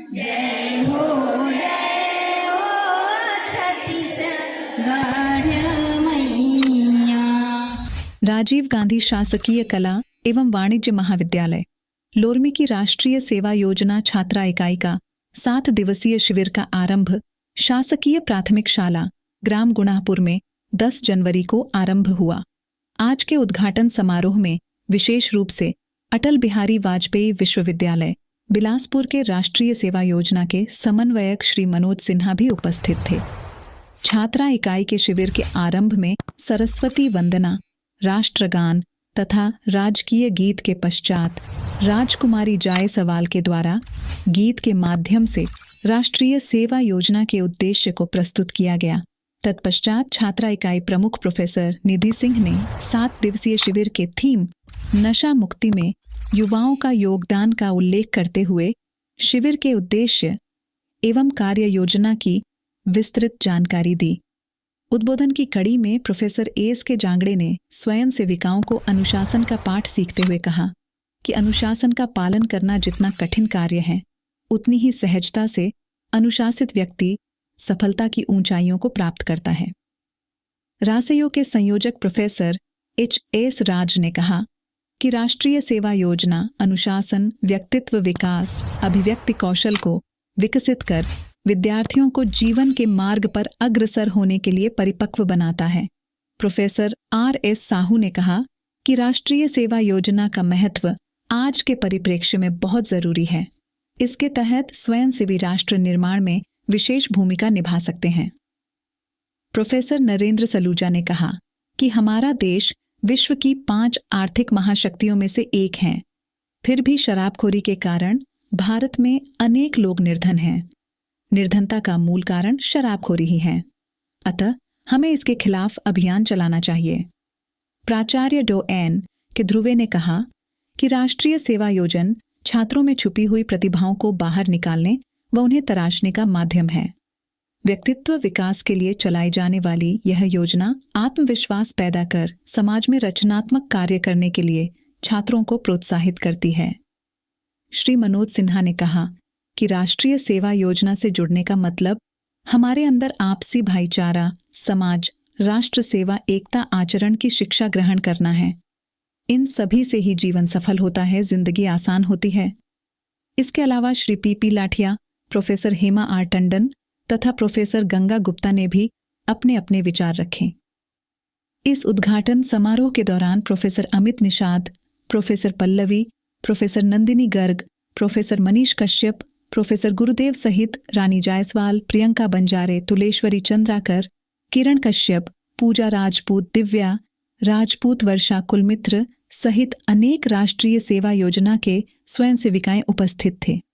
जय हो छत्तीसगढ़ मैया। राजीव गांधी शासकीय कला एवं वाणिज्य महाविद्यालय लोरमी की राष्ट्रीय सेवा योजना छात्रा इकाई का 7 दिवसीय शिविर का आरंभ शासकीय प्राथमिक शाला ग्राम गुणापुर में 10 जनवरी को आरंभ हुआ। आज के उद्घाटन समारोह में विशेष रूप से अटल बिहारी वाजपेयी विश्वविद्यालय बिलासपुर के राष्ट्रीय सेवा योजना के समन्वयक श्री मनोज सिन्हा भी उपस्थित थे। छात्रा इकाई के शिविर के आरंभ में सरस्वती वंदना, राष्ट्रगान तथा राजकीय गीत के पश्चात राजकुमारी जायसवाल के द्वारा गीत के माध्यम से राष्ट्रीय सेवा योजना के उद्देश्य को प्रस्तुत किया गया। तत्पश्चात छात्रा इकाई प्रमुख प्रोफेसर निधि सिंह ने 7 दिवसीय शिविर के थीम नशा मुक्ति में युवाओं का योगदान का उल्लेख करते हुए शिविर के उद्देश्य एवं कार्य योजना की विस्तृत जानकारी दी। उद्बोधन की कड़ी में प्रोफेसर एस.के. जांगड़े ने स्वयं सेविकाओं को अनुशासन का पाठ सीखते हुए कहा कि अनुशासन का पालन करना जितना कठिन कार्य है, उतनी ही सहजता से अनुशासित व्यक्ति सफलता की ऊंचाइयों को प्राप्त करता है। रासयो के संयोजक प्रोफेसर एच.एस. राज ने कहा कि राष्ट्रीय सेवा योजना अनुशासन, व्यक्तित्व विकास, अभिव्यक्ति कौशल को विकसित कर विद्यार्थियों को जीवन के मार्ग पर अग्रसर होने के लिए परिपक्व बनाता है। Professor RS. साहू ने कहा कि राष्ट्रीय सेवा योजना का महत्व आज के परिप्रेक्ष्य में बहुत जरूरी है। इसके तहत स्वयंसेवी राष्ट्र निर्माण में विशेष भूमिका निभा सकते हैं। प्रोफेसर नरेंद्र सलूजा ने कहा कि हमारा देश विश्व की 5 आर्थिक महाशक्तियों में से एक है, फिर भी शराबखोरी के कारण भारत में अनेक लोग निर्धन हैं। निर्धनता का मूल कारण शराबखोरी ही है, अतः हमें इसके खिलाफ अभियान चलाना चाहिए। प्राचार्य डो एन के ध्रुवे ने कहा कि राष्ट्रीय सेवा योजना छात्रों में छुपी हुई प्रतिभाओं को बाहर निकालने व उन्हें तराशने का माध्यम है। व्यक्तित्व विकास के लिए चलाई जाने वाली यह योजना आत्मविश्वास पैदा कर समाज में रचनात्मक कार्य करने के लिए छात्रों को प्रोत्साहित करती है। श्री मनोज सिन्हा ने कहा कि राष्ट्रीय सेवा योजना से जुड़ने का मतलब हमारे अंदर आपसी भाईचारा, समाज, राष्ट्र सेवा, एकता आचरण की शिक्षा ग्रहण करना है। इन सभी से ही जीवन सफल होता है, जिंदगी आसान होती है। इसके अलावा Shri P Lathiya, professor Hema R Tandon तथा प्रोफेसर गंगा गुप्ता ने भी अपने अपने विचार रखे। इस उद्घाटन समारोह के दौरान professor Amit Nishad, professor Pallavi, professor Nandini Garg, professor Manish Kashyap, professor गुरुदेव सहित रानी जायसवाल, प्रियंका बंजारे, तुलेश्वरी चंद्राकर, किरण कश्यप, पूजा राजपूत, दिव्या राजपूत, वर्षा कुलमित्र सहित अनेक राष्ट्रीय सेवा योजना के स्वयंसेविकाएं उपस्थित थे।